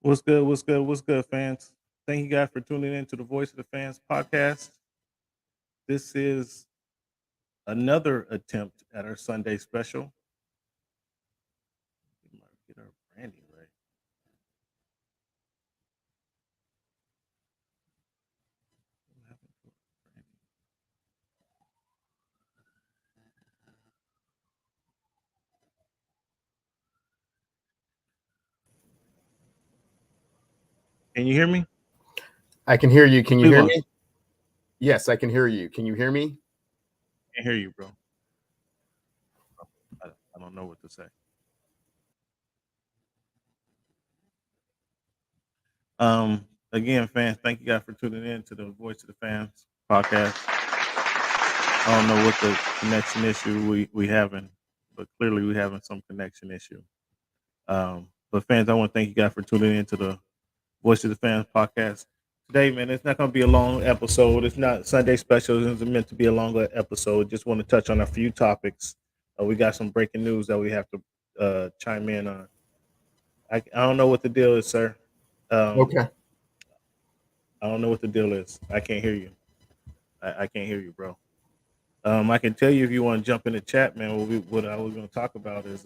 What's good? What's good? What's good, fans? Thank you guys for tuning in to the Voice of the Fans podcast. This is another attempt at our Sunday special. We might get our branding right. What happened to our branding? Can you hear me? I can hear you. Can you hear Cleveland, me? Yes, I can hear you. Can you hear me? can't hear you, bro. I don't know what to say. Again, fans, thank you guys for tuning in to the Voice of the Fans podcast. I don't know what the connection issue we having, but clearly we having some connection issue. But fans, I want to thank you guys for tuning in to the Voice of the Fans podcast. Today, man, it's not going to be a long episode. It's not Sunday special. It's meant to be a longer episode. Just want to touch on a few topics. We got some breaking news that we have to chime in on. I don't know what the deal is, sir. Um, Okay. I don't know what the deal is. I can't hear you. I can't hear you, bro. I can tell you if you want to jump in the chat, man. What I was going to talk about is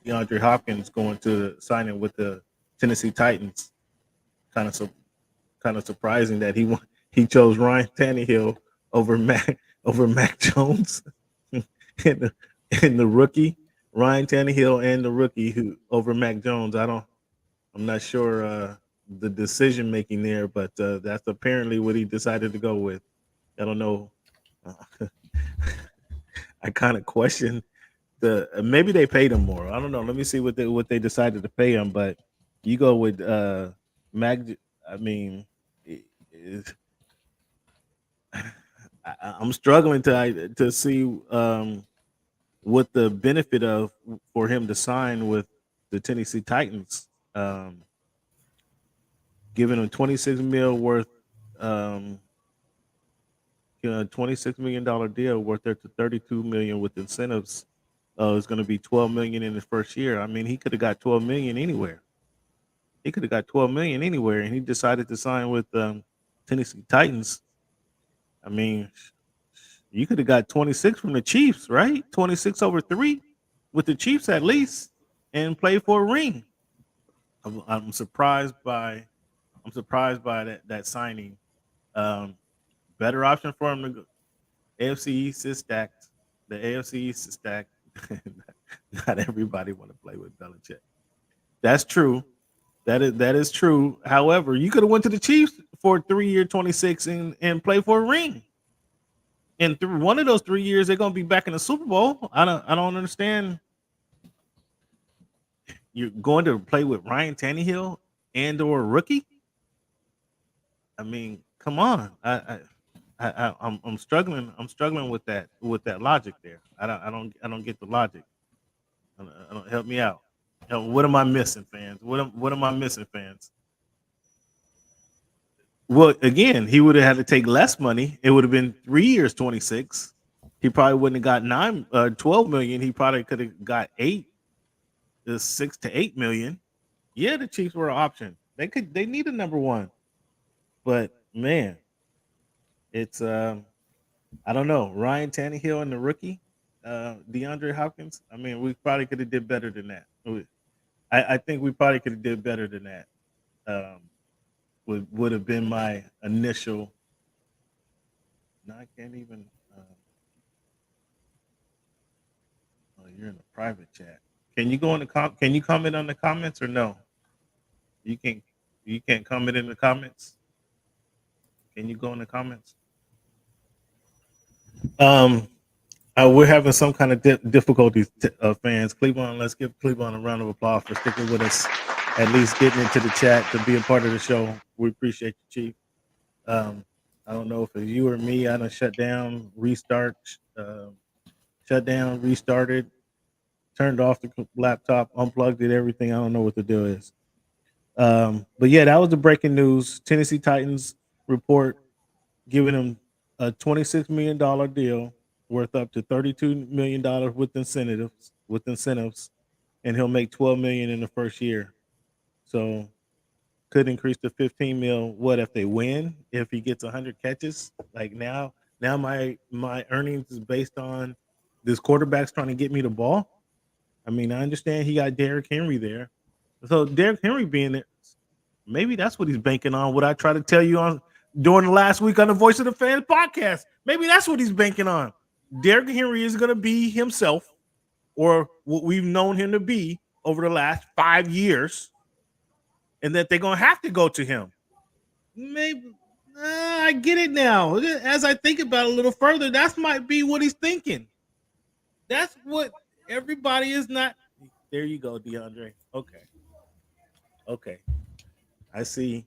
Deandre Hopkins going to signing with the Tennessee Titans. Kind of kind of surprising that he chose Ryan Tannehill over Mac Jones and the rookie Ryan Tannehill and the rookie who over Mac Jones. I'm not sure the decision making there, but that's apparently what he decided to go with. I don't know. Uh, I kind of question maybe they paid him more. I don't know. Let me see what they decided to pay him, but you go with Mac. I mean, it, I'm struggling to see what the benefit of for him to sign with the Tennessee Titans, giving him 26 mil worth, um, $26 million deal worth up to 32 million with incentives. It's going to be 12 million in his first year. I mean, he could have got 12 million anywhere. He could have got 12 million anywhere, and he decided to sign with Tennessee Titans. I mean, you could have got 26 from the Chiefs, right? 26 over 3 with the Chiefs at least and play for a ring. I'm surprised by that signing. Um, Better option for him to go. AFC East is stacked. The AFC East is stacked. Not everybody want to play with Belichick. That's true. That is true. However, you could have went to the Chiefs for a 3-year 26 and play for a ring. And through one of those 3 years, they're gonna be back in the Super Bowl. I don't understand. You're going to play with Ryan Tannehill and or a rookie. I mean, come on. I'm struggling. I'm struggling with that logic there. I don't get the logic. I don't help me out. What am I missing, fans? What am I missing, fans? Well, again, he would have had to take less money. It would have been 3 years, 26. He probably wouldn't have got 12 million. He probably could have got 6 to 8 million. Yeah, the Chiefs were an option. They need a number one. But man, it's I don't know. Ryan Tannehill and the rookie, DeAndre Hopkins. I mean, we probably could have did better than that. I think we probably could have did better than that. Um, would have been my initial. No, I can't even. Oh, you're in a private chat. Can you go in the Can you comment on the comments or no? You can. You can't comment in the comments. Can you go in the comments? Um, we're having some kind of difficulties, fans. Cleveland, let's give Cleveland a round of applause for sticking with us, at least getting into the chat to be a part of the show. We appreciate you, Chief. Um, I don't know if it's you or me. I done shut down, shut down, restarted, turned off the laptop, unplugged it, everything. I don't know what the deal is. But yeah, that was the breaking news. Tennessee Titans report giving him a $26 million deal worth up to $32 million with incentives, and he'll make 12 million in the first year. So could increase to 15 mil. What if they win? If he gets 100 catches, like now my earnings is based on this quarterback's trying to get me the ball. I mean, I understand he got Derrick Henry there, so Derrick Henry being there, maybe that's what he's banking on. What I try to tell you on during the last week on the Voice of the Fans podcast, maybe that's what he's banking on. Derrick Henry is going to be himself, or what we've known him to be over the last 5 years, and that they're going to have to go to him. Maybe I get it now. As I think about it a little further, that might be what he's thinking. That's what everybody is not. There you go, DeAndre. Okay. I see,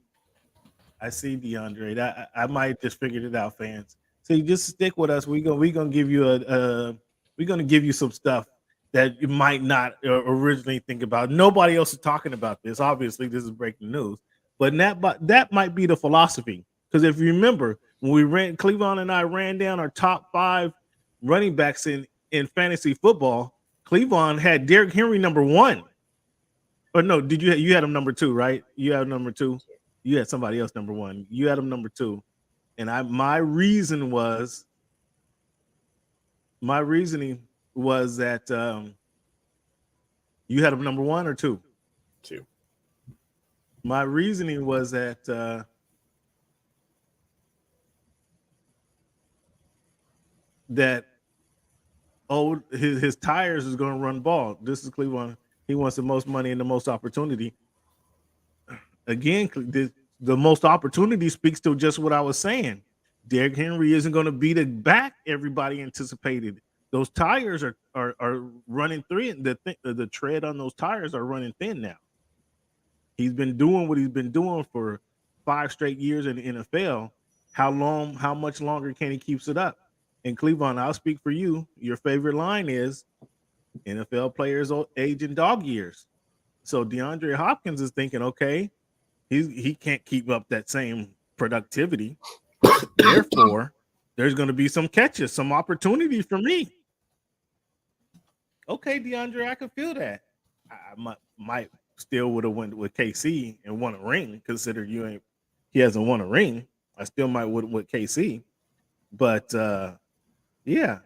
DeAndre. That I might just figured it out, fans. So you just stick with us. We gonna give you we're gonna give you some stuff that you might not originally think about. Nobody else is talking about this. Obviously, this is breaking news, but that might be the philosophy. Because if you remember, when Cleveland and I ran down our top 5 running backs in fantasy football, Cleveland had Derrick Henry number 1. Or no, did you had him number 2, right? You had number 2. You had somebody else number 1. You had him number 2. And my reasoning was that you had him number 1 or 2? 2. My reasoning was that his tires is going to run ball. This is Cleveland. He wants the most money and the most opportunity. Again, the most opportunity speaks to just what I was saying. Derrick Henry isn't going to be the back everybody anticipated. Those tires are running thin. The tread on those tires are running thin now. He's been doing what he's been doing for 5 straight years in the NFL. How much longer can he keep it up? In Cleveland, I'll speak for you. Your favorite line is NFL players age in dog years. So DeAndre Hopkins is thinking, okay, he can't keep up that same productivity. Therefore, there's going to be some catches, some opportunity for me. Okay, DeAndre, I can feel that. I might still would have went with KC and won a ring. Consider he hasn't won a ring. I still might would with KC, but yeah.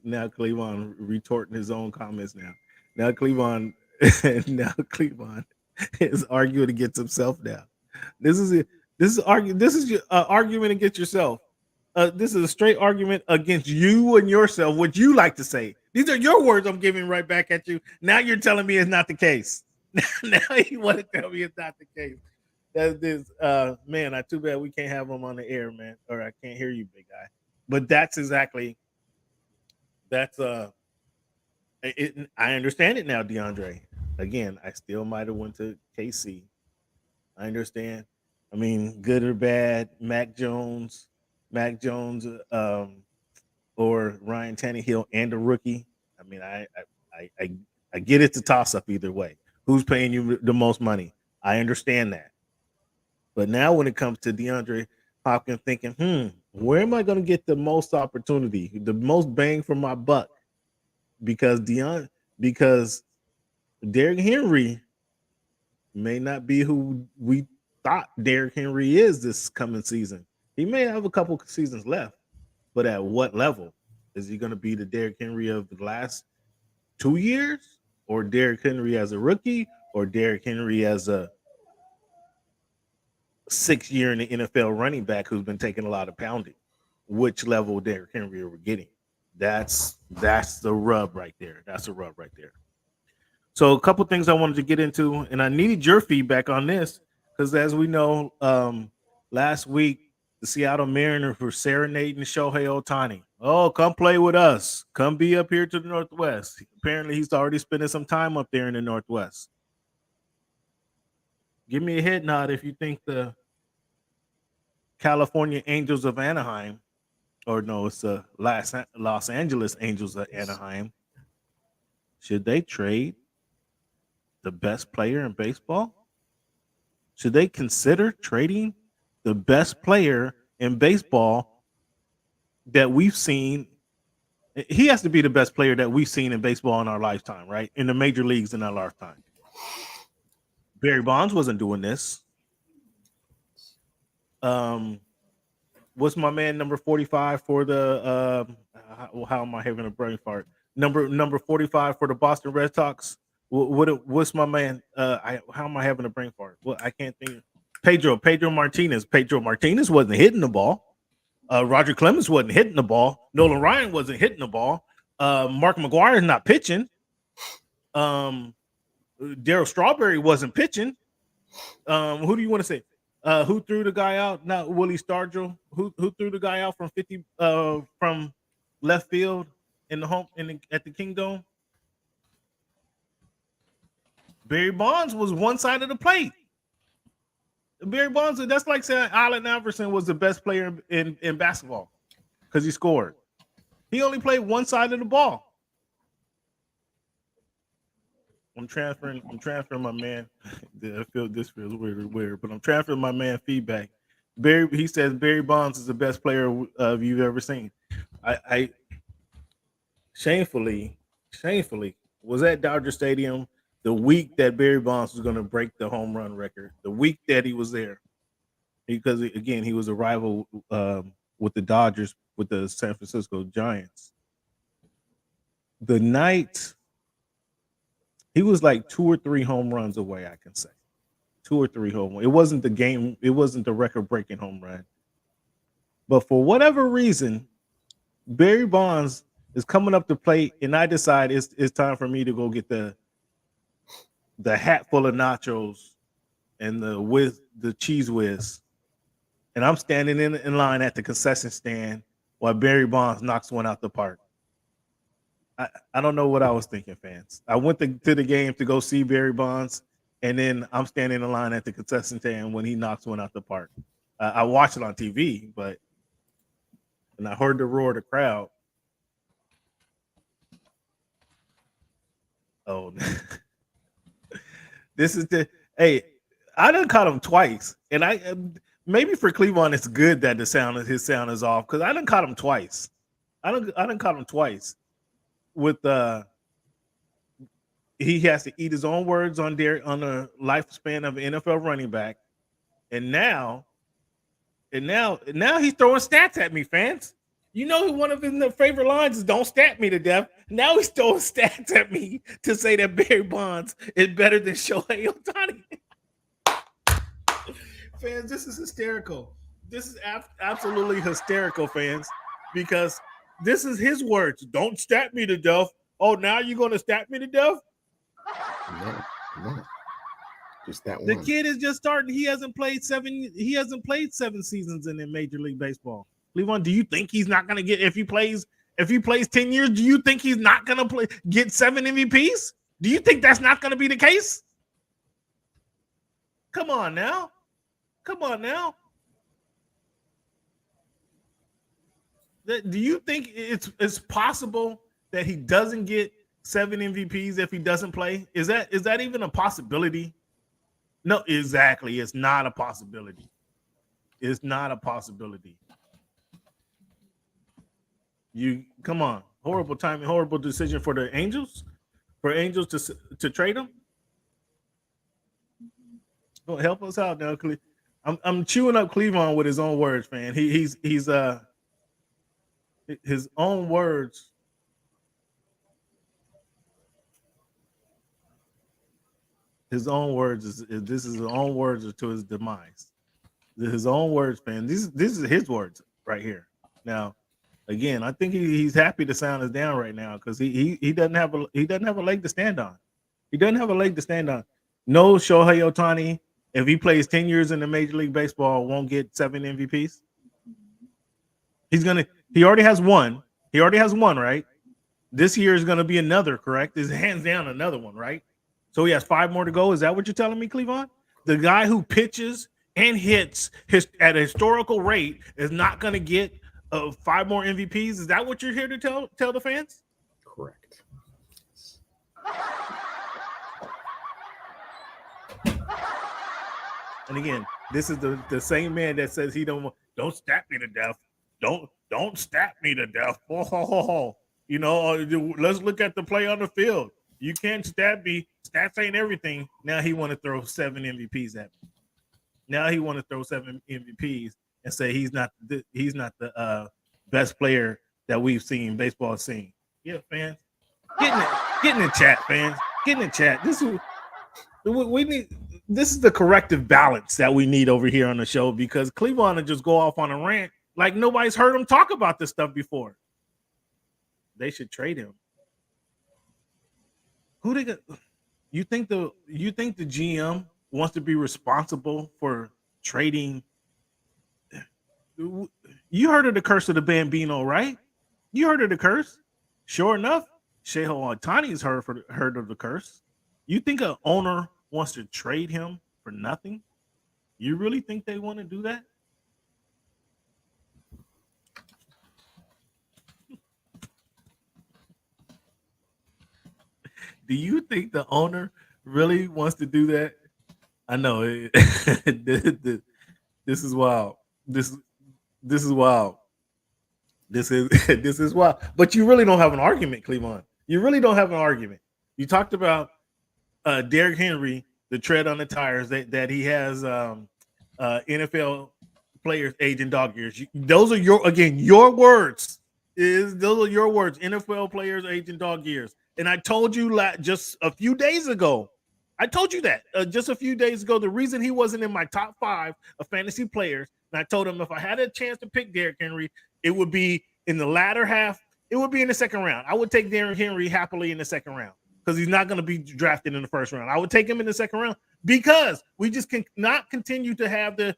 Now Cleveland retorting his own comments Now Cleveland is arguing against himself now. This is your argument against yourself. This is a straight argument against you and yourself, what you like to say. These are your words I'm giving right back at you. Now you're telling me it's not the case. Now you want to tell me it's not the case. That's man, too bad we can't have him on the air, man. Or I can't hear you, big guy. But that's I understand it now, DeAndre. Again, I still might have went to KC. I understand. I mean, good or bad, Mac Jones, or Ryan Tannehill and a rookie. I mean, I get it's a toss up either way. Who's paying you the most money? I understand that. But now when it comes to DeAndre Hopkins thinking, where am I going to get the most opportunity, the most bang for my buck? Because Derrick Henry may not be who we thought Derrick Henry is this coming season. He may have a couple seasons left, but at what level? Is he going to be the Derrick Henry of the last 2 years, or Derrick Henry as a rookie, or Derrick Henry as a 6-year in the NFL running back who's been taking a lot of pounding? Which level Derrick Henry are we getting? That's the rub right there. That's the rub right there. So a couple things I wanted to get into, and I needed your feedback on this because, as we know, last week the Seattle Mariners were serenading Shohei Ohtani. Oh, come play with us. Come be up here to the Northwest. Apparently, he's already spending some time up there in the Northwest. Give me a head nod if you think the California Angels of Anaheim, or no, it's the Los Angeles Angels of Anaheim. Should they trade the best player in baseball? Should they consider trading the best player in baseball that we've seen. He has to be the best player that we've seen in baseball in our lifetime, right? In the major leagues in our lifetime. Barry Bonds wasn't doing this. What's my man number 45 for the how am I having a brain fart? Number 45 for the Boston Red Sox. What's my man? How am I having a brain fart? Well, I can't think. Pedro Martinez. Pedro Martinez wasn't hitting the ball. Roger Clemens wasn't hitting the ball. Nolan Ryan wasn't hitting the ball. Mark McGwire is not pitching. Darryl Strawberry wasn't pitching. Who do you want to say? Who threw the guy out? Not Willie Stargell. Who threw the guy out from 50 from left field in the home at the Kingdome? Barry Bonds was one side of the plate. Barry Bonds, that's like saying Allen Iverson was the best player in basketball because he scored. He only played one side of the ball. I'm transferring my man. This feels weird, but I'm transferring my man feedback. He says Barry Bonds is the best player you've ever seen. I shamefully was at Dodger Stadium the week that Barry Bonds was going to break the home run record. The week that he was there, because again he was a rival with the Dodgers with the San Francisco Giants. The night. He was like 2 or 3 home runs away, I can say. 2 or 3 home runs. It wasn't the game. It wasn't the record-breaking home run. But for whatever reason, Barry Bonds is coming up to plate, and I decide it's time for me to go get the hat full of nachos and the cheese whiz. And I'm standing in line at the concession stand while Barry Bonds knocks one out the park. I don't know what I was thinking, fans. I went to the game to go see Barry Bonds, and then I'm standing in line at the concession stand when he knocks one out the park. I watched it on TV, and I heard the roar of the crowd. Oh, this is I done caught him twice, and maybe for Cleveland it's good that his sound is off because I done caught him twice. I done caught him twice. With he has to eat his own words on the lifespan of an NFL running back, and now he's throwing stats at me, fans. You know one of his favorite lines is "Don't stat me to death." Now he's throwing stats at me to say that Barry Bonds is better than Shohei Ohtani. Fans, this is hysterical. This is absolutely hysterical, fans, because. This is his words. Don't stat me to death. Oh, now you're going to stat me to death? No. Just that one. The kid is just starting. He hasn't played 7 seasons in the Major League Baseball. Cleveland, do you think he's not going to get if he plays 10 years, do you think he's not going to get 7 MVPs? Do you think that's not going to be the case? Come on now. Do you think it's possible that he doesn't get 7 MVPs if he doesn't play? Is that even a possibility? No, exactly. It's not a possibility. It's not a possibility. You come on. Horrible timing, horrible decision for the Angels. For Angels to trade him. Well, help us out now, Cleveland. I'm chewing up Cleveland with his own words, man. He's his own words. His own words this is his own words to his demise. His own words, man. This is his words right here. Now, again, I think he's happy the sound is down right now because he doesn't have a leg to stand on. He doesn't have a leg to stand on. No, Shohei Ohtani, if he plays 10 years in the Major League Baseball, won't get 7 MVPs. He already has one. He already has one, right? This year is going to be another, correct? Is hands down another one, right? So he has 5 more to go. Is that what you're telling me, Cleveland? The guy who pitches and hits at a historical rate is not going to get 5 more MVPs. Is that what you're here to tell the fans? Correct. And again, this is the same man that says he don't stat me to death. Don't stat me to death. You know, let's look at the play on the field. You can't stat me. Stats ain't everything. Now he want to throw 7 MVPs at me. Now he want to throw 7 MVPs and say he's not the best player that we've seen baseball seen. Yeah, fans, get in the chat, fans. Get in the chat. This is we need. This is the corrective balance that we need over here on the show because Cleveland will just go off on a rant like nobody's heard him talk about this stuff before. They should trade him. Who they got? You think the GM wants to be responsible for trading? You heard of the curse of the Bambino, right? You heard of the curse. Sure enough, Shohei Ohtani's heard of the curse. You think an owner wants to trade him for nothing? You really think they want to do that? Do you think the owner really wants to do that? I know this is wild. This is wild. This is wild. But you really don't have an argument, Cleveland. You really don't have an argument. You talked about Derrick Henry, the tread on the tires that he has NFL players aging dog years. Those are your words. Those are your words. NFL players aging dog years. And I told you just a few days ago. I told you that just a few days ago. The reason he wasn't in my top 5 of fantasy players, and I told him if I had a chance to pick Derrick Henry, it would be in the latter half. It would be in the second round. I would take Derrick Henry happily in the second round because he's not going to be drafted in the first round. I would take him in the second round because we just cannot continue to have the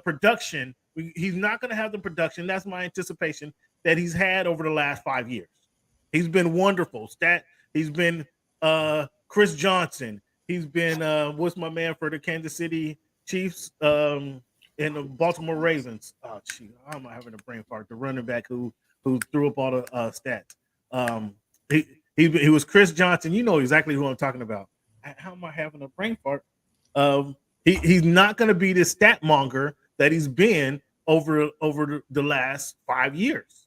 production. He's not going to have the production. That's my anticipation that he's had over the last 5 years. He's been wonderful. He's been Chris Johnson. He's been what's my man for the Kansas City Chiefs and the Baltimore Ravens. Oh, gee, I'm having a brain fart. The running back who threw up all the stats. He was Chris Johnson. You know exactly who I'm talking about. How am I having a brain fart? He's not going to be the stat monger that he's been over the last 5 years.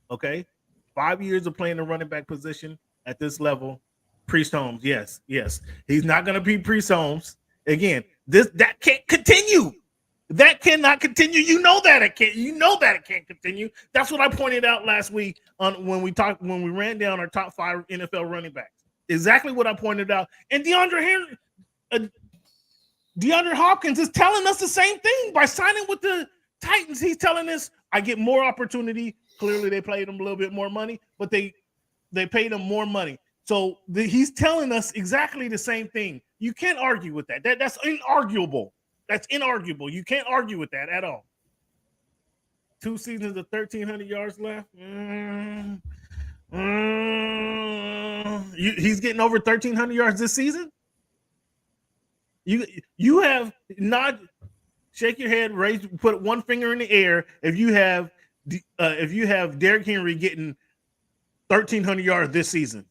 Okay, 5 years of playing the running back position at this level. Priest Holmes, yes. He's not going to be Priest Holmes again. That can't continue. That cannot continue. You know that it can't. You know that it can't continue. That's what I pointed out last week when we ran down our top 5 NFL running backs. Exactly what I pointed out. And DeAndre Hopkins is telling us the same thing by signing with the Titans. He's telling us I get more opportunity. Clearly, they paid him a little bit more money, but they paid him more money. So he's telling us exactly the same thing. You can't argue with that. That's inarguable. That's inarguable. You can't argue with that at all. 2 seasons of 1,300 yards left. He's getting over 1,300 yards this season. You have not shake your head, raise, put one finger in the air if you have Derrick Henry getting 1,300 yards this season.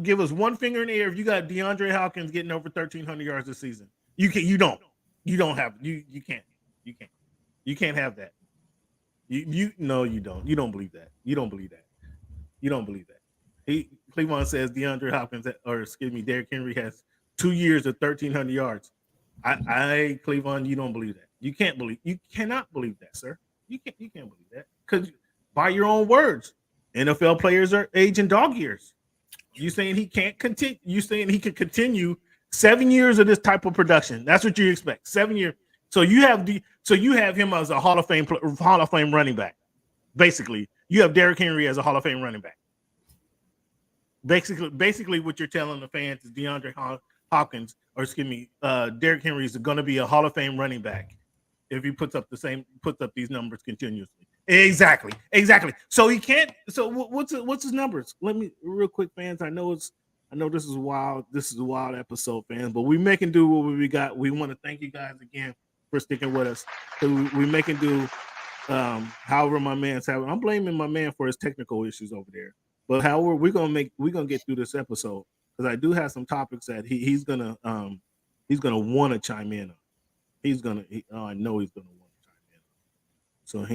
Give us one finger in the air if you got DeAndre Hopkins getting over 1,300 yards this season. You don't have that. No, you don't. You don't believe that. You don't believe that. Cleveland says Derrick Henry has 2 years of 1,300 yards. Cleveland, you don't believe that. You cannot believe that, sir. You can't believe that because by your own words, NFL players are aging dog years. You saying he can't continue? You saying he could continue 7 years of this type of production? That's what you expect. 7 years. So you have him as a Hall of Fame running back. Basically, you have Derrick Henry as a Hall of Fame running back. Basically, what you're telling the fans is Derrick Henry is going to be a Hall of Fame running back if he puts up these numbers continuously. Exactly. So he can't. So what's his numbers? Let me real quick, fans. I know this is wild. This is a wild episode, fans. But we making do what we got. We want to thank you guys again for sticking with us. So we making do. However, my man's having. I'm blaming my man for his technical issues over there. But however, we're gonna get through this episode because I do have some topics that he's gonna want to chime in on. I know he's gonna want to chime in on. So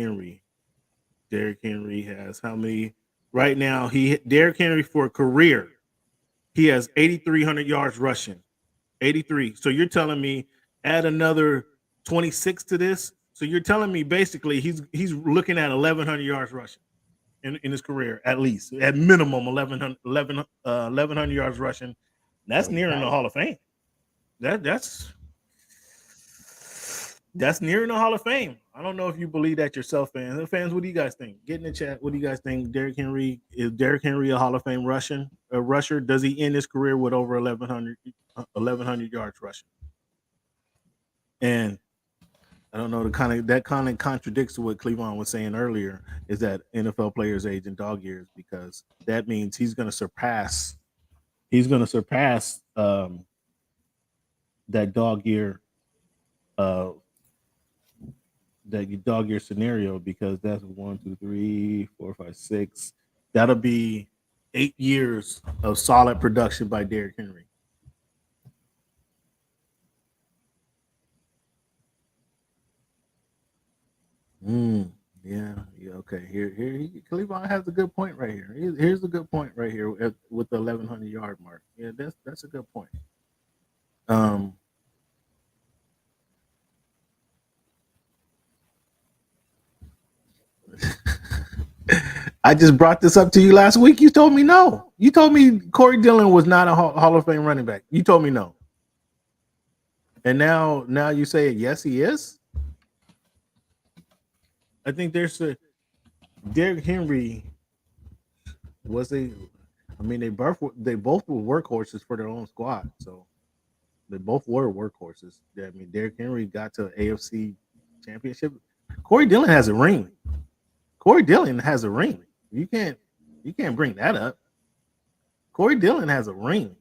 Derrick Henry has how many right now? Derrick Henry for a career, he has 8,300 yards rushing. 83. So you're telling me add another 26 to this. So you're telling me basically he's looking at 1,100 yards rushing in his career, at least, at minimum 1,100 yards rushing. That's nearing the Hall of Fame. That's nearing the Hall of Fame. I don't know if you believe that yourself, fans. Fans, what do you guys think? Get in the chat. What do you guys think? Derrick Henry a Hall of Fame rusher? Does he end his career with over 1,100 yards rushing? And I don't know, that kind of contradicts to what Cleveland was saying earlier, is that NFL players age in dog years, because that means he's going to surpass that dog year uh that dog year scenario, because that's 1, 2, 3, 4, 5, 6. That'll be 8 years of solid production by Derrick Henry. Yeah, okay. Cleveland has a good point right here. Here's a good point right here with the 1,100 yard mark. Yeah, that's a good point. Um, I just brought this up to you last week. You told me no. You told me Corey Dillon was not a Hall of Fame running back. You told me no, and now you say yes, he is. I think there's a Derrick Henry was a. I mean, they both were workhorses for their own squad, so they both were workhorses. I mean, Derrick Henry got to AFC Championship. Corey Dillon has a ring. Corey Dillon has a ring. You can't bring that up. Corey Dillon has a ring.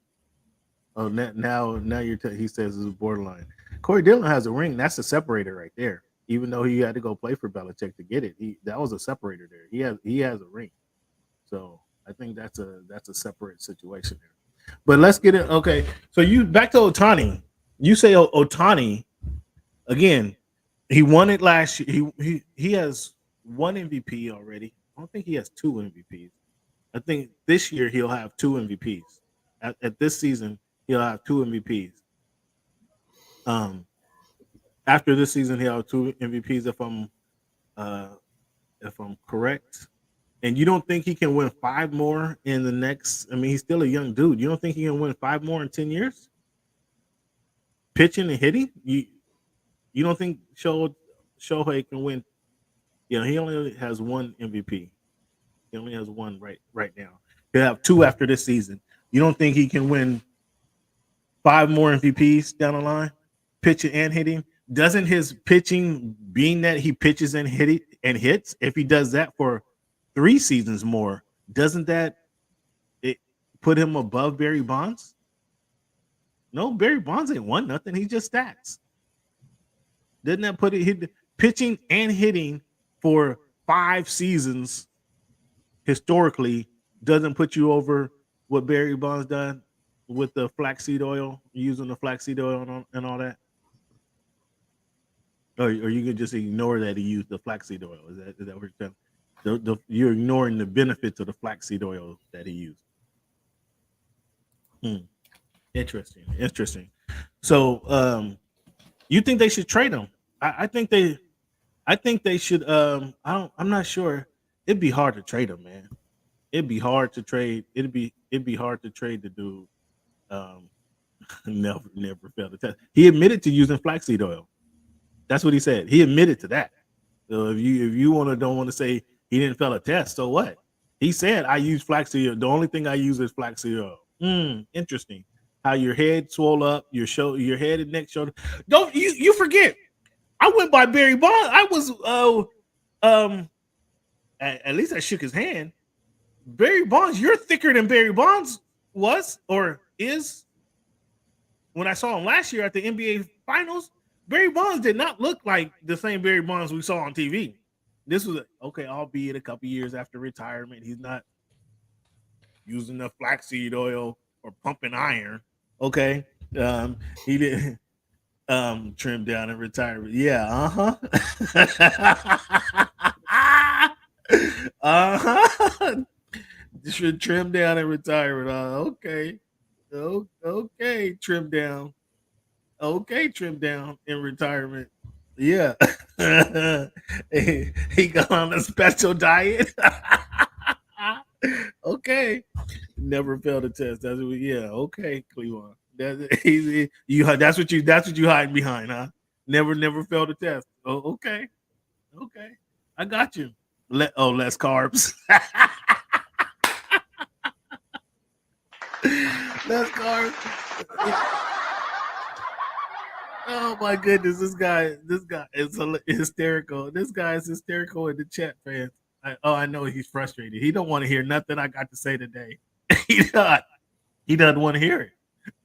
Oh, now he says it's borderline. Corey Dillon has a ring. That's a separator right there. Even though he had to go play for Belichick to get it, that was a separator there. He has a ring. So I think that's a separate situation there. But let's get it. Okay, so you back to Ohtani. You say Ohtani again. He won it last year. He has one MVP already. I don't think he has two MVPs. I think this year he'll have two MVPs. At this season, he'll have two MVPs. After this season, he'll have two MVPs if I'm correct. And you don't think he can win five more in the next? I mean, he's still a young dude. You don't think he can win five more in 10 years? Pitching and hitting? You don't think Shohei can win? You know, he only has one MVP. He only has one right now. He'll have two after this season. You don't think he can win five more MVPs down the line, pitching and hitting? Doesn't his pitching, being that he pitches and hits, if he does that for 3 seasons more, doesn't that it put him above Barry Bonds? No, Barry Bonds ain't won nothing. He just stats. Doesn't that put it pitching and hitting for 5 seasons historically doesn't put you over what Barry Bonds done with the flaxseed oil, using the flaxseed oil and all that? Or you could just ignore that he used the flaxseed oil. Is that what you're saying? You're ignoring the benefits of the flaxseed oil that he used. Interesting. So, you think they should trade him? I think they should. I'm not sure. It'd be hard to trade him, man. It'd be hard to trade. It'd be hard to trade the dude. Never failed the test. He admitted to using flaxseed oil. That's what he said. He admitted to that. So if you don't want to say he didn't fail a test, so what? He said, I use flaxseed oil. The only thing I use is flaxseed oil. Interesting. How your head swole up, your head and neck, shoulder. Don't you forget. I went by Barry Bonds. I was at least I shook his hand. Barry Bonds, you're thicker than Barry Bonds was or is. When I saw him last year at the NBA Finals, Barry Bonds did not look like the same Barry Bonds we saw on TV. This was albeit a couple years after retirement. He's not using the flaxseed oil or pumping iron. Okay, he did. Trim down in retirement. Yeah, uh-huh. uh-huh. Should trim down in retirement. Okay. Okay, trim down. Okay, trim down in retirement. Yeah. he got on a special diet. Okay. Never failed a test. That's what yeah, okay, Cleveland. That's easy. That's what you hiding behind, huh? Never failed a test. Oh, okay. Okay. I got you. Less carbs. Less carbs. Oh my goodness, this guy is hysterical. This guy is hysterical in the chat, fans. I know he's frustrated. He don't want to hear nothing I got to say today. he not. He doesn't want to hear it.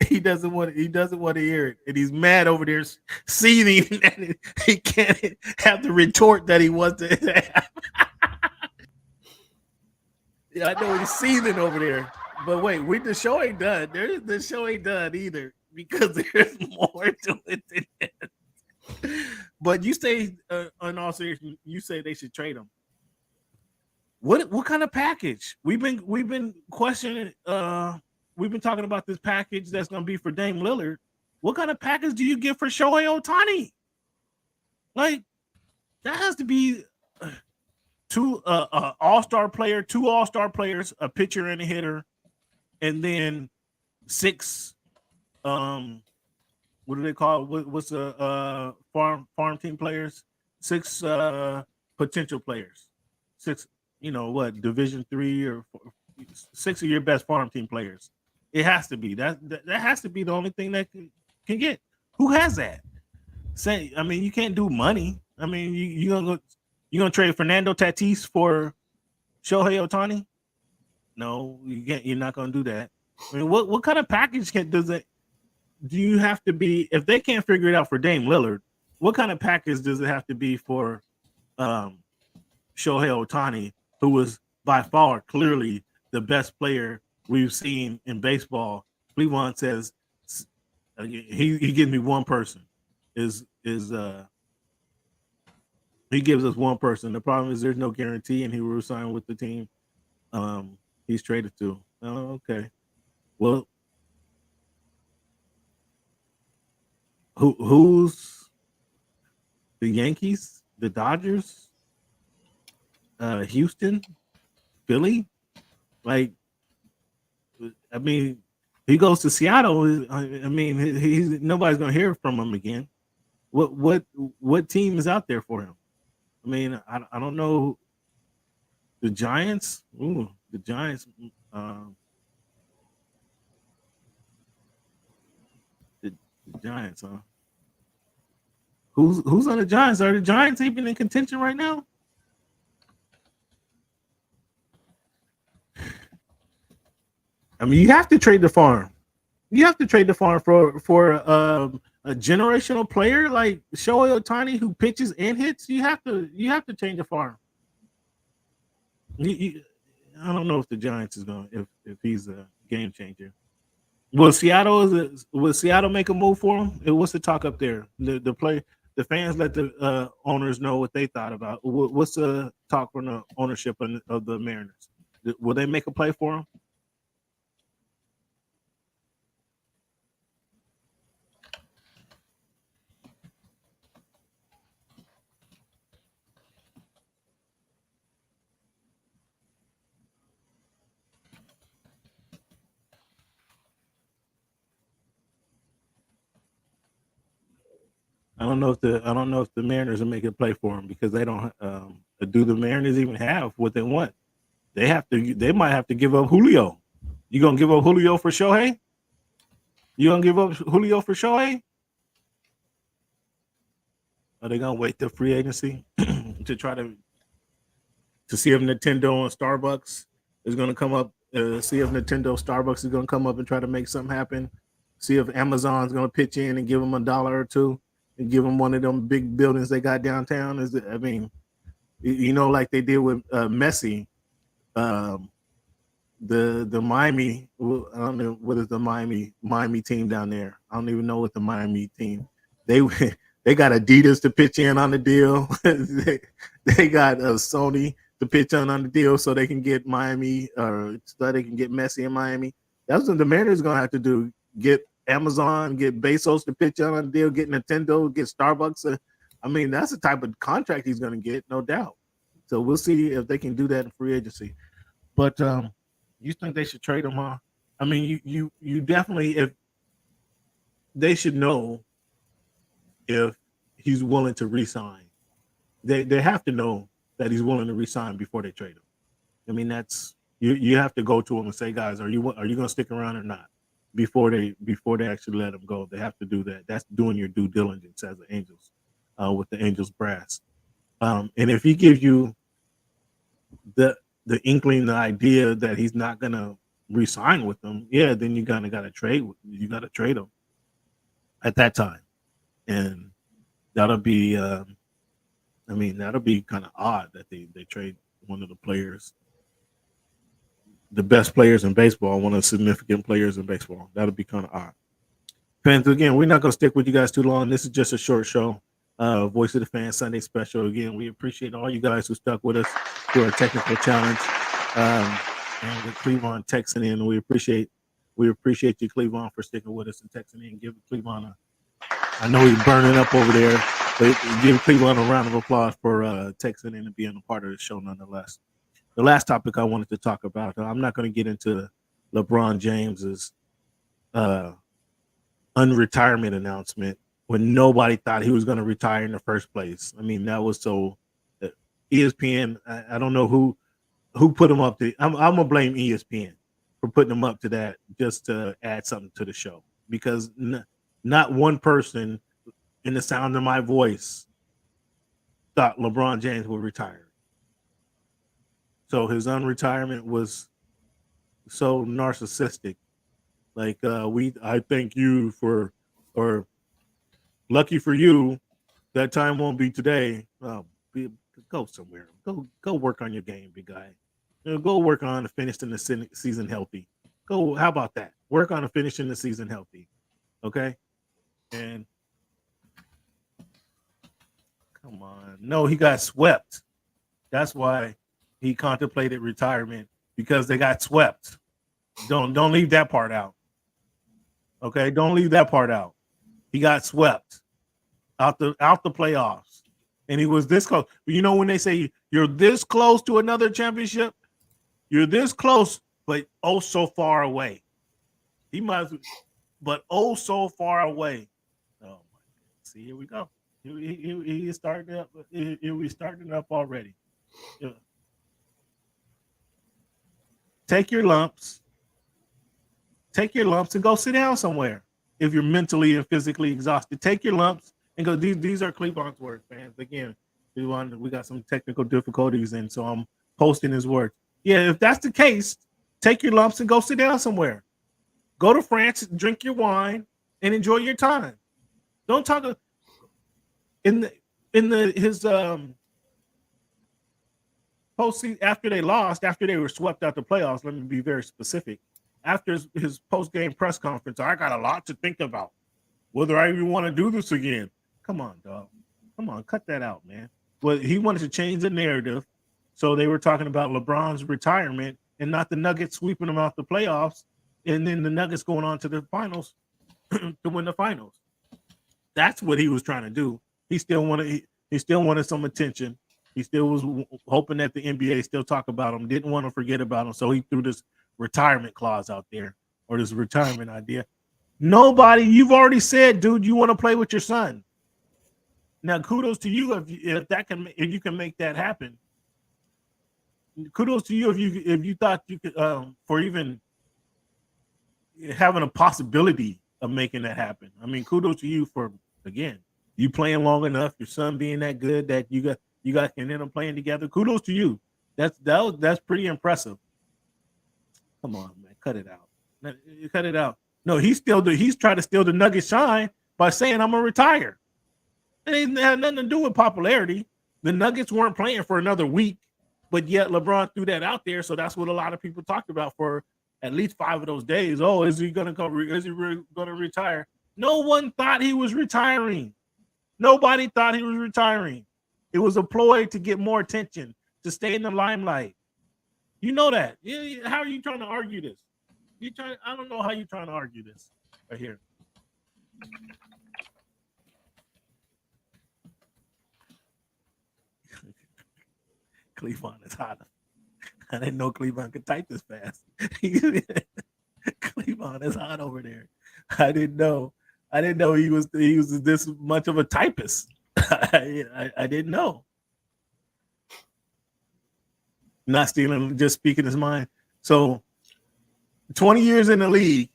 He doesn't want. He doesn't want to hear it, and he's mad over there, seething, and he can't have the retort that he wants to have. Yeah, I know he's seething over there. But wait, the show ain't done. The show ain't done either because there's more to it than that. But you say, in all seriousness, you say they should trade him. What kind of package? We've been questioning. We've been talking about this package that's going to be for Dame Lillard. What kind of package do you get for Shohei Ohtani? Like that has to be two all-star player, two all-star players, a pitcher and a hitter, and then six. What do they call it? What's the farm team players? Six potential players. Six. You know what? Division 3 or 6 of your best farm team players. It has to be that has to be the only thing that can get. Who has that? I mean, you can't do money. I mean, you gonna trade Fernando Tatis for Shohei Ohtani? No, you can't. You're not gonna do that. I mean, what kind of package do you have to be if they can't figure it out for Dame Lillard? What kind of package does it have to be for Shohei Ohtani, who was by far clearly the best player we've seen in baseball? Cleveland says he gives me one person. He gives us one person. The problem is there's no guarantee, and he will resign with the team he's traded to. Oh, okay. Well, who's the Yankees, the Dodgers, Houston, Philly? Like, I mean, he goes to Seattle. I mean, he's nobody's gonna hear from him again. What team is out there for him? I mean, I don't know. The Giants. Ooh, the Giants. The Giants, huh? Who's on the Giants? Are the Giants even in contention right now? I mean, you have to trade the farm. You have to trade the farm for a generational player like Shohei Ohtani who pitches and hits. You have to change the farm. I don't know if the Giants is going if he's a game changer. Will Seattle make a move for him? What's the talk up there? The fans let the owners know what they thought about. What's the talk from the ownership of the Mariners? Will they make a play for him? I don't know if the Mariners will make a play for him because they don't. Do the Mariners even have what they want? They might have to give up Julio. You gonna give up Julio for Shohei? You gonna give up Julio for Shohei? Are they gonna wait till free agency to try to see if Nintendo and Starbucks is gonna come up? See if Nintendo Starbucks is gonna come up and try to make something happen. See if Amazon's gonna pitch in and give them $1 or $2 and give them one of them big buildings they got downtown. I mean, like they did with Messi. The Miami, I don't know what is the Miami team down there. I don't even know what the Miami team They they got Adidas to pitch in on the deal. they got Sony to pitch on the deal so they can get Miami, or so they can get Messi in Miami. That's what the Mariners going to have to do. Get Amazon, get Bezos to pitch on the deal, get Nintendo, get Starbucks. I mean, that's the type of contract he's going to get, no doubt. So we'll see if they can do that in free agency. But you think they should trade him, huh? I mean, you definitely, if they should know if he's willing to resign. They have to know that he's willing to resign before they trade him. I mean, that's you have to go to him and say, guys, are you going to stick around or not? Before they actually let him go, they have to do that. That's doing your due diligence as the Angels, with the Angels brass. And if he gives you the inkling, the idea that he's not going to resign with them, yeah, then you got to trade. You got to trade him at that time, and that'll be. I mean, that'll be kind of odd that they trade one of the players, the best players in baseball, one of the significant players in baseball. That'll be kind of odd. Fans, again, we're not going to stick with you guys too long. This is just a short show. Voice of the Fan Sunday special. Again, we appreciate all you guys who stuck with us through our technical challenge. And with Cleveland texting in, we appreciate you, Cleveland, for sticking with us and texting in. Give Cleveland I know he's burning up over there, but give Cleveland a round of applause for texting in and being a part of the show nonetheless. The last topic I wanted to talk about, I'm not going to get into LeBron James's unretirement announcement when nobody thought he was going to retire in the first place. I mean, that was so ESPN. I don't know who put him up to. I'm gonna blame ESPN for putting him up to that just to add something to the show, because not one person in the sound of my voice thought LeBron James would retire. So his unretirement was so narcissistic. Like, I thank you for, or lucky for you, that time won't be today. Go somewhere. Go work on your game, big guy. Go work on finishing the season healthy. Go. How about that? Work on finishing the season healthy. Okay. And come on, no, he got swept. That's why he contemplated retirement, because they got swept. Don't leave that part out. Okay, don't leave that part out. He got swept out the playoffs, and he was this close. You know, when they say you're this close to another championship, you're this close, but oh so far away. He must, but oh so far away. Oh my God. See, here we go. He is starting up. He's starting up already. Yeah. Take your lumps and go sit down somewhere. If you're mentally and physically exhausted, take your lumps and go. These are Cleveland's words, fans. Again, we got some technical difficulties, and so I'm posting his words. Yeah, if that's the case, take your lumps and go sit down somewhere. Go to France, drink your wine, and enjoy your time. Don't talk his postseason after they lost, after they were swept out the playoffs. Let me be very specific. After his post-game press conference, I got a lot to think about whether I even want to do this again. Come on, dog. Come on, cut that out, man. Well, he wanted to change the narrative, so they were talking about LeBron's retirement and not the Nuggets sweeping him out the playoffs, and then the Nuggets going on to the finals to win the finals. That's what he was trying to do. He still wanted some attention. He still was hoping that the NBA still talk about him, didn't want to forget about him, so he threw this retirement clause out there, or this retirement idea. Nobody, you've already said, dude, you want to play with your son. Now, kudos to you if you can make that happen. Kudos to you if you thought you could, for even having a possibility of making that happen. I mean, kudos to you for, again, you playing long enough, your son being that good that you guys can end up playing together. Kudos to you. That's pretty impressive. Come on, man, cut it out. Cut it out. No, he's trying to steal the Nuggets shine by saying I'm gonna retire. It had nothing to do with popularity. The Nuggets weren't playing for another week, but yet LeBron threw that out there. So that's what a lot of people talked about for at least 5 of those days. Oh, is he gonna go? Is he really gonna retire? No one thought he was retiring. Nobody thought he was retiring. It was a ploy to get more attention, to stay in the limelight. You know that. How are you trying to argue this? I don't know how you're trying to argue this right here. Cleveland is hot. I didn't know Cleveland could type this fast. Cleveland is hot over there. I didn't know. I didn't know he was this much of a typist. I didn't know. Not stealing, just speaking his mind. So 20 years in the league.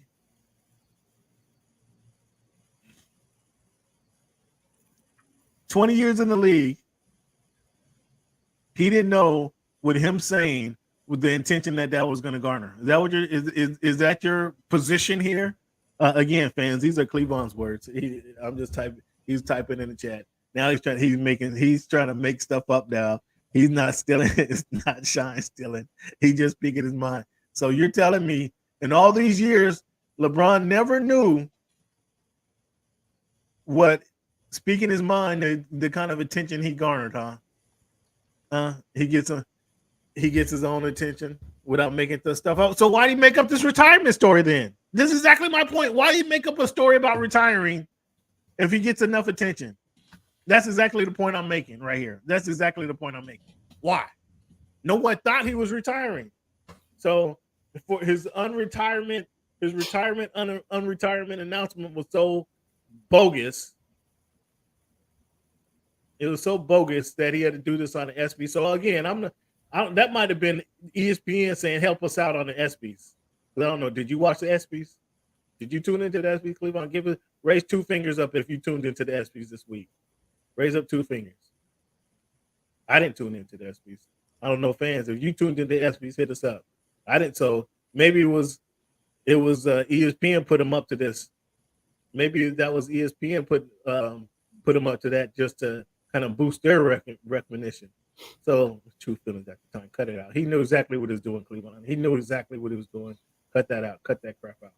20 years in the league. He didn't know with him saying with the intention that was going to garner. Is that what is that your position here? Again, fans, these are Cleveland's words. I'm just typing. He's typing in the chat. Now he's trying to make stuff up now. He's not stealing. It's not Shine stealing. He's just speaking his mind. So you're telling me in all these years, LeBron never knew what speaking his mind, the kind of attention he garnered, huh? He gets his own attention without making the stuff up. So why did he make up this retirement story then? This is exactly my point. Why did he make up a story about retiring if he gets enough attention? That's exactly the point I'm making right here. That's exactly the point I'm making. Why? No one thought he was retiring. So for his unretirement announcement was so bogus. It was so bogus that he had to do this on the SB. So again, that might have been ESPN saying, "Help us out on the SBs." I don't know. Did you watch the SBs? Did you tune into the SBs, Cleveland? Raise 2 fingers up if you tuned into the SBs this week. Raise up 2 fingers. I didn't tune into the SBs. I don't know, fans. If you tuned into the SBs, hit us up. I didn't. So maybe it was ESPN put them up to this. Maybe that was ESPN put them up to that just to kind of boost their recognition. So true feelings at the time. Cut it out. He knew exactly what he was doing, Cleveland. He knew exactly what he was doing. Cut that out. Cut that crap out.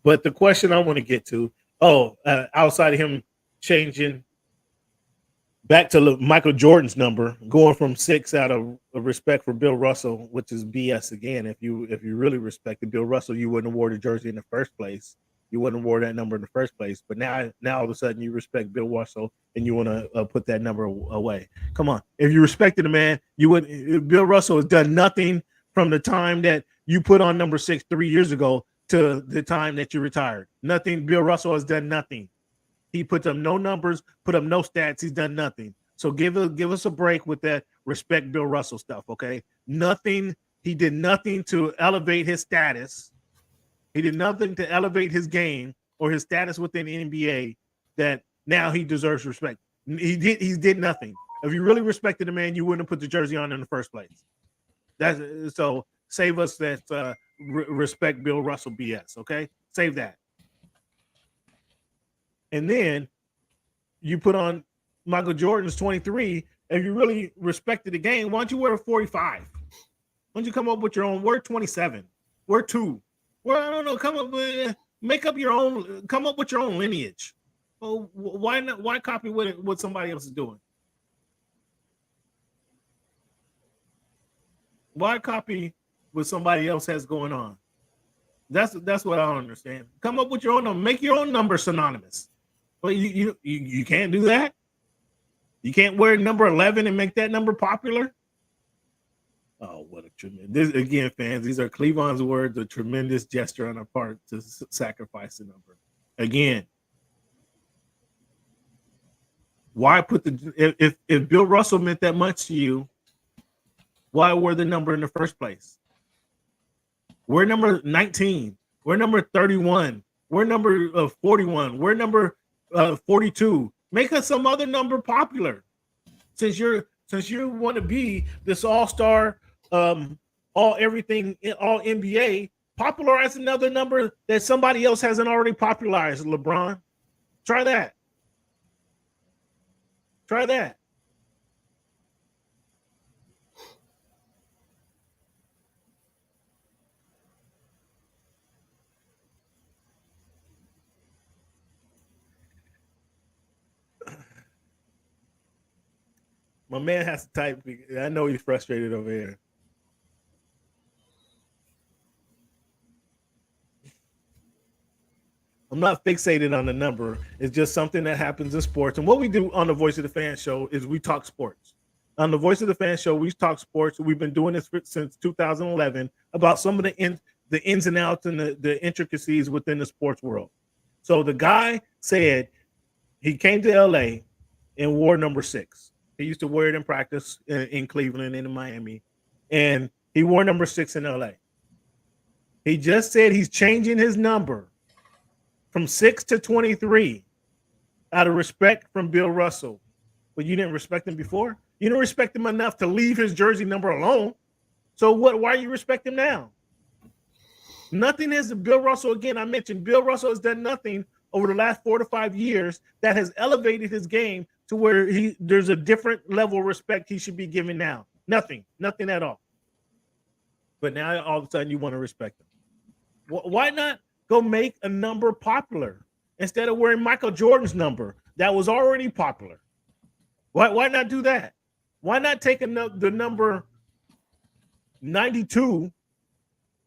But the question I want to get to, outside of him changing back to Michael Jordan's number, going from 6 out of respect for Bill Russell, which is BS again. If you really respected Bill Russell, you wouldn't award a jersey in the first place. You wouldn't award that number in the first place. But now all of a sudden you respect Bill Russell and you want to put that number away. Come on. If you respected the man, you would. Bill Russell has done nothing from the time that you put on number 6 3 years ago to the time that you retired. Nothing. Bill Russell has done nothing. He puts up no numbers, put up no stats. He's done nothing. So give us a break with that respect Bill Russell stuff, okay? Nothing. He did nothing to elevate his status. He did nothing to elevate his game or his status within the NBA that now he deserves respect. He did nothing. If you really respected the man, you wouldn't have put the jersey on in the first place. So save us that respect Bill Russell BS, okay? Save that. And then you put on Michael Jordan's 23. If you really respected the game, why don't you wear a 45? Why don't you come up with your own? Wear 27. Wear 2. Well, I don't know. Come up with your own lineage. Well, why not? Why copy what somebody else is doing? Why copy what somebody else has going on? That's what I don't understand. Come up with your own number. Make your own number synonymous. Well, you can't do that. You can't wear number 11 and make that number popular. Oh, what a tremendous! Again, fans, these are Cleveland's words. A tremendous gesture on our part to sacrifice the number. Again, why put if Bill Russell meant that much to you? Why wear the number in the first place? We're number 19. We're number 31. We're number 41. We're number 42. Make us some other number popular. Since you want to be this all-star, all everything, all NBA, popularize another number that somebody else hasn't already popularized. LeBron, try that. Try that. My man has to type. I know he's frustrated over here. I'm not fixated on the number. It's just something that happens in sports. And what we do on the Voice of the Fan show is we talk sports. On the Voice of the Fan show, we talk sports. We've been doing this since 2011 about some of the ins and outs and the intricacies within the sports world. So the guy said he came to LA and wore number 6. He used to wear it in practice in Cleveland and in Miami. And he wore number 6 in LA. He just said he's changing his number from 6 to 23 out of respect from Bill Russell. But you didn't respect him before? You didn't respect him enough to leave his jersey number alone. So why you respect him now? Nothing has Bill Russell, again, I mentioned Bill Russell has done nothing over the last 4 to 5 years that has elevated his game to where there's a different level of respect he should be given now. Nothing at all. But now all of a sudden you want to respect him. Why not go make a number popular instead of wearing Michael Jordan's number that was already popular? Why not do that? Why not take the number 92?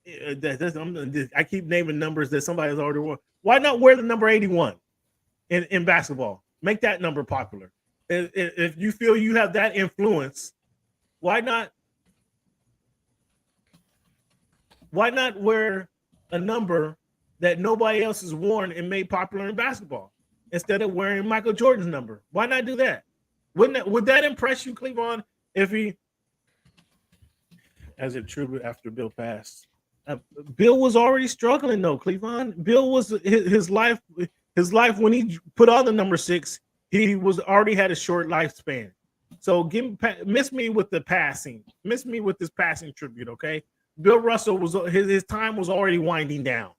I keep naming numbers that somebody has already worn. Why not wear the number 81 in basketball? Make that number popular. If you feel you have that influence, why not wear a number that nobody else has worn and made popular in basketball instead of wearing Michael Jordan's number? Why not do that? Would that impress you, Cleveland, if he, as a tribute after Bill passed? Bill was already struggling though, Cleveland. Bill was his life when he put on the number 6, he was already had a short lifespan. So miss me with the passing. Miss me with this passing tribute, okay? Bill Russell was his time was already winding down.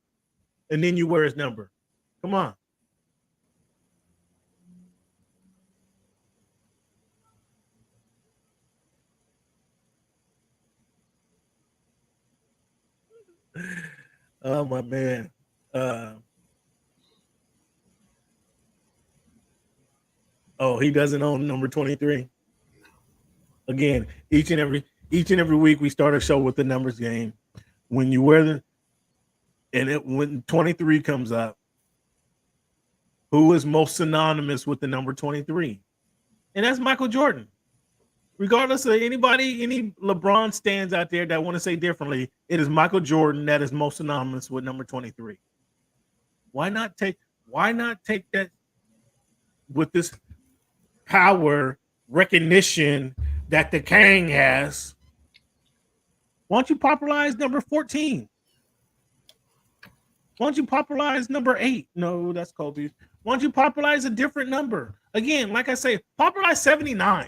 And then you wear his number. Come on. Oh my man. He doesn't own number 23. Again, each and every week we start a show with the numbers game. When you wear when 23 comes up, who is most synonymous with the number 23? And that's Michael Jordan. Regardless of any LeBron stands out there that want to say differently, it is Michael Jordan that is most synonymous with number 23. Why not take that with this power recognition that the King has? Why don't you popularize number 14? Why don't you popularize number 8? No, that's Kobe. Why don't you popularize a different number? Again, like I say, popularize 79.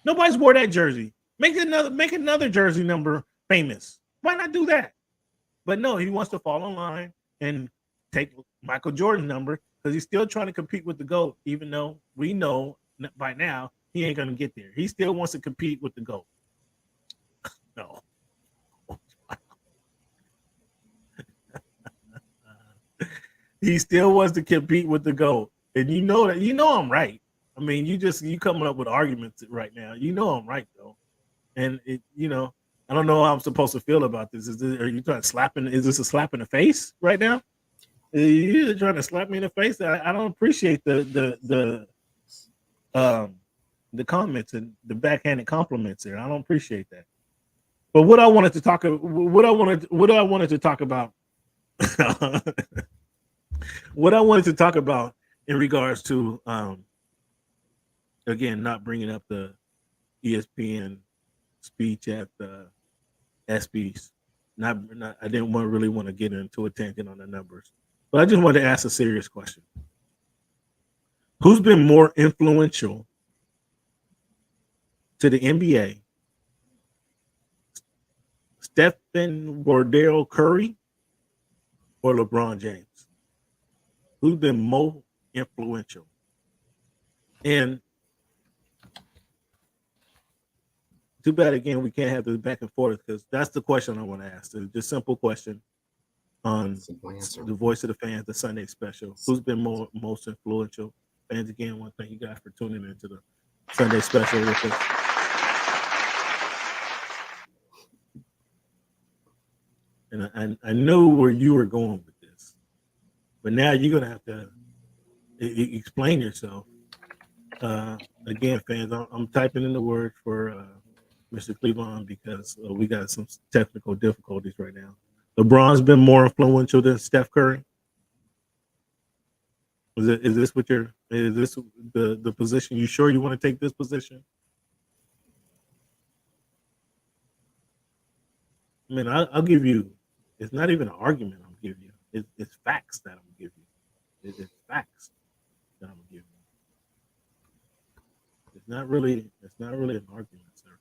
Nobody's wore that jersey. Make another jersey number famous. Why not do that? But no, he wants to fall in line and take Michael Jordan's number because he's still trying to compete with the GOAT, even though we know by now he ain't going to get there. He still wants to compete with the GOAT. No. He still wants to compete with the GOAT. And you know I'm right. I mean, you coming up with arguments right now. You know I'm right though. And I don't know how I'm supposed to feel about this. Are you trying to is this a slap in the face right now? You're trying to slap me in the face. I don't appreciate the comments and the backhanded compliments there. I don't appreciate that. But what I wanted to talk about what I wanted to talk about in regards to again, not bringing up the ESPN speech at the ESPYs. I didn't really want to get into a tangent on the numbers, but I just wanted to ask a serious question. Who's been more influential to the NBA? Stephen Wardell Curry or LeBron James? Who's been more influential? And too bad again we can't have this back and forth because that's the question I want to ask. It's just a simple question on the Voice of the Fans, the Sunday special. Who's been most influential? Fans, again, I want to thank you guys for tuning into the Sunday special with us. and I knew where you were going with this, but now you're gonna have to explain yourself. Again, fans, I'm typing in the word for Mr. Cleveland because we got some technical difficulties right now. LeBron's been more influential than Steph Curry. Is this what you're? Is this the position? You sure you want to take this position? I mean, I'll give you. It's not even an argument. I'm giving you. It's facts that I'm giving you. It's facts that I'm giving you. It's not really. It's not really an argument, sir.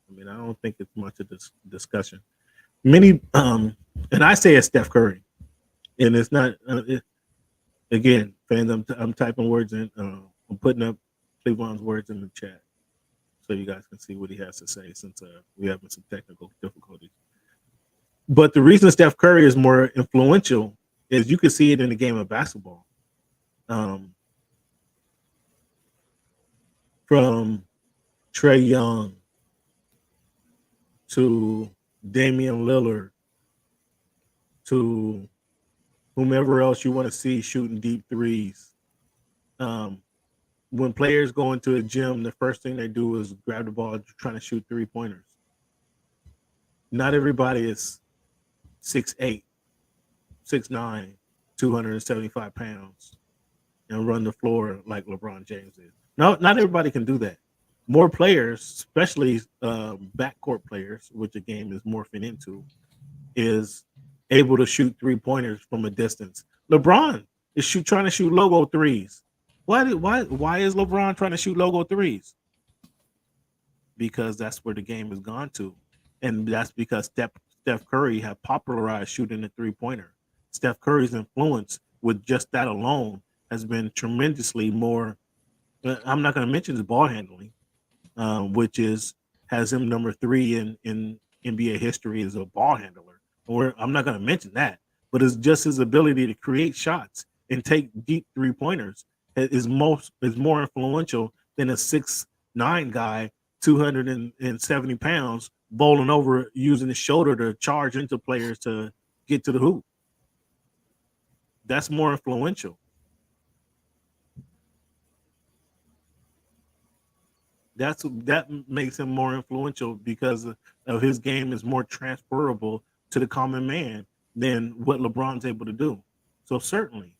I mean, I don't think it's much of this discussion. Many, and I say it's Steph Curry, and it's not. Again, fans, I'm typing words in. I'm putting up Cleveland's words in the chat so you guys can see what he has to say since we having some technical difficulties. But the reason Steph Curry is more influential is you can see it in the game of basketball. From Trae Young to Damian Lillard to whomever else you want to see shooting deep threes. When players go into a gym, the first thing they do is grab the ball trying to shoot 3-pointers. Not everybody is 6'8", 6'9", 275 pounds and run the floor like LeBron James is. No, not everybody can do that. More players, especially backcourt players, which the game is morphing into, is able to shoot 3-pointers from a distance. LeBron is trying to shoot logo threes. Why is LeBron trying to shoot logo threes? Because that's where the game has gone to. And that's because Steph Curry have popularized shooting the 3-pointer. Steph Curry's influence with just that alone has been tremendously more. I'm not going to mention his ball handling, which has him number 3 in NBA history as a ball handler. I'm not going to mention that, but it's just his ability to create shots and take deep 3-pointers is more influential than a 6'9" guy, 270 pounds, bowling over using his shoulder to charge into players to get to the hoop. That's more influential. That makes him more influential because of his game is more transferable to the common man than what LeBron's able to do. So certainly.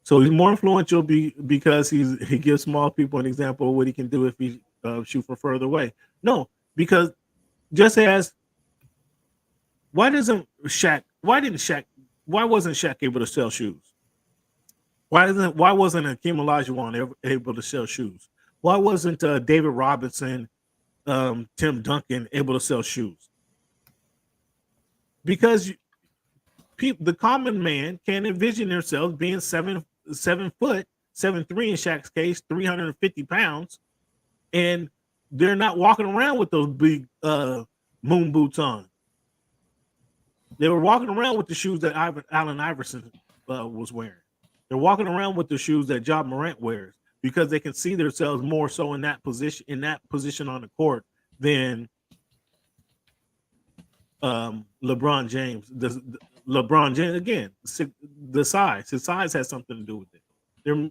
So he's more influential because he gives small people an example of what he can do if he shoot from further away. No, because just as why wasn't Shaq able to sell shoes? Why wasn't Hakeem Olajuwon able to sell shoes? Why wasn't David Robinson, Tim Duncan able to sell shoes? Because the common man can't envision themselves being 7 foot, 7'3" in Shaq's case, 350 pounds, and they're not walking around with those big moon boots on. They were walking around with the shoes that Allen Iverson was wearing. They're walking around with the shoes that Ja Morant wears because they can see themselves more so in that position on the court than LeBron James. LeBron James, again, the size. His size has something to do with it.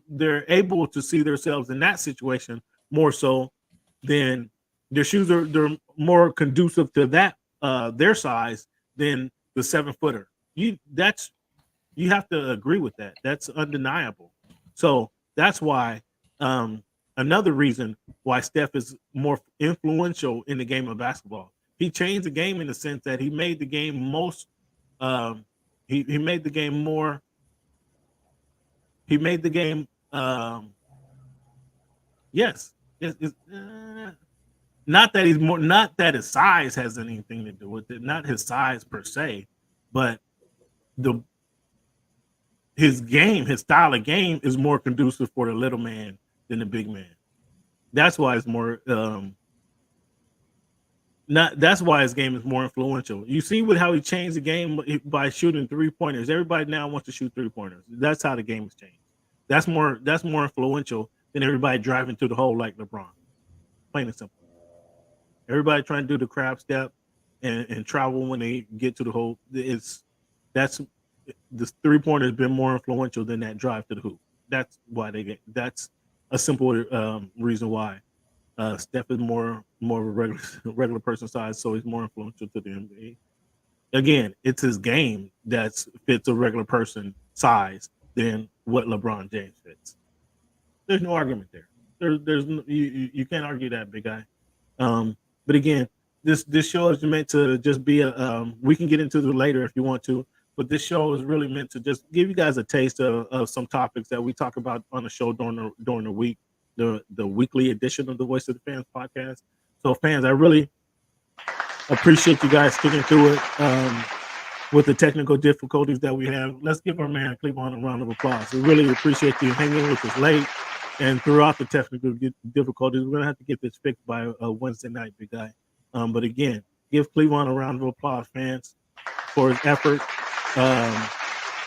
They're able to see themselves in that situation more so than their shoes they're more conducive to that their size than the 7-footer. You have to agree with that. That's undeniable. So that's why another reason why Steph is more influential in the game of basketball. He changed the game in the sense that he made the game most. He made the game more. He made the game. Yes. Not that he's more. Not that his size has anything to do with it. Not his size per se, but his game, his style of game is more conducive for the little man than the big man. That's why it's more. That's why his game is more influential. You see with how he changed the game by shooting 3-pointers. Everybody now wants to shoot 3-pointers. That's how the game has changed. That's more influential than everybody driving through the hole like LeBron. Plain and simple. Everybody trying to do the crab step and travel when they get to the hoop. That's the 3-pointer has been more influential than that drive to the hoop. That's why they get. That's a simple reason why. Steph is more of a regular person size, so he's more influential to the NBA. Again, it's his game that fits a regular person size than what LeBron James fits. There's no argument there. There's you can't argue that, big guy. But again, this show is meant to just be a. We can get into it later if you want to, but this show is really meant to just give you guys a taste of some topics that we talk about on the show during the week, the weekly edition of the Voice of the Fans podcast. So, fans, I really appreciate you guys sticking through it. With the technical difficulties that we have, let's give our man Cleveland a round of applause. We really appreciate you hanging with us late and throughout the technical difficulties. We're gonna have to get this fixed by Wednesday night, big guy. But again, give Cleveland a round of applause, fans, for his effort,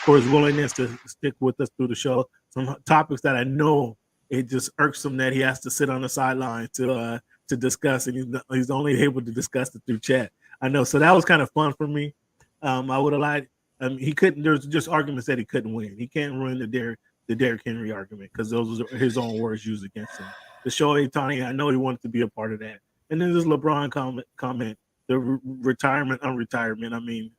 for his willingness to stick with us through the show. Some topics that I know it just irks him that he has to sit on the sideline to discuss, and he's only able to discuss it through chat. I know, so that was kind of fun for me. I would have liked. He couldn't. There's just arguments that he couldn't win. He can't win the Derrick Henry argument because those are his own words used against him. The Shohei Ohtani, I know he wanted to be a part of that. And then this LeBron comment, the retirement, unretirement. I mean,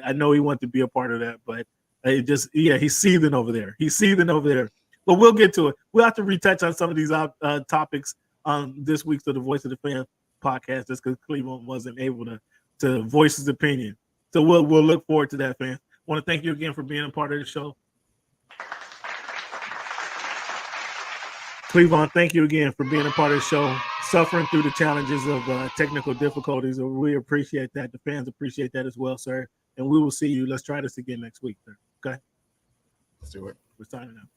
I know he wanted to be a part of that, but he's seething over there. He's seething over there. But we'll get to it. We'll have to retouch on some of these topics on this week's of the Voice of the Fans podcast, just because Cleveland wasn't able to voice his opinion. So we'll look forward to that, fans. I want to thank you again for being a part of the show. Cleveland, thank you again for being a part of the show, suffering through the challenges of technical difficulties. We appreciate that. The fans appreciate that as well, sir. And we will see you. Let's try this again next week, sir. Okay? Let's do it. We're signing out.